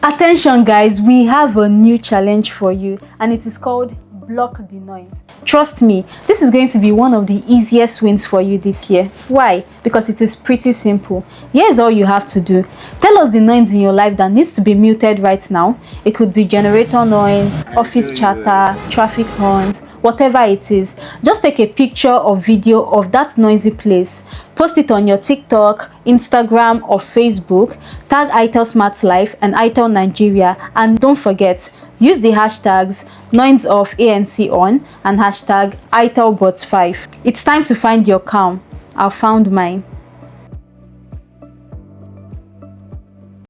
Attention guys, we have a new challenge for you and it is called block the noise. Trust me, this is going to be one of the easiest wins for you this year. Why? Because it is pretty simple. Here's all you have to do. Tell us the noise in your life that needs to be muted right now. It could be generator noise, office chatter, traffic horns, whatever it is. Just take a picture or video of that noisy place. Post it on your TikTok, Instagram or Facebook. Tag itelsmartlifenaija and Itel Nigeria, and don't forget, use the hashtags noiseofanc on and hashtag ItelBot5. It's time to find your calm. I found mine.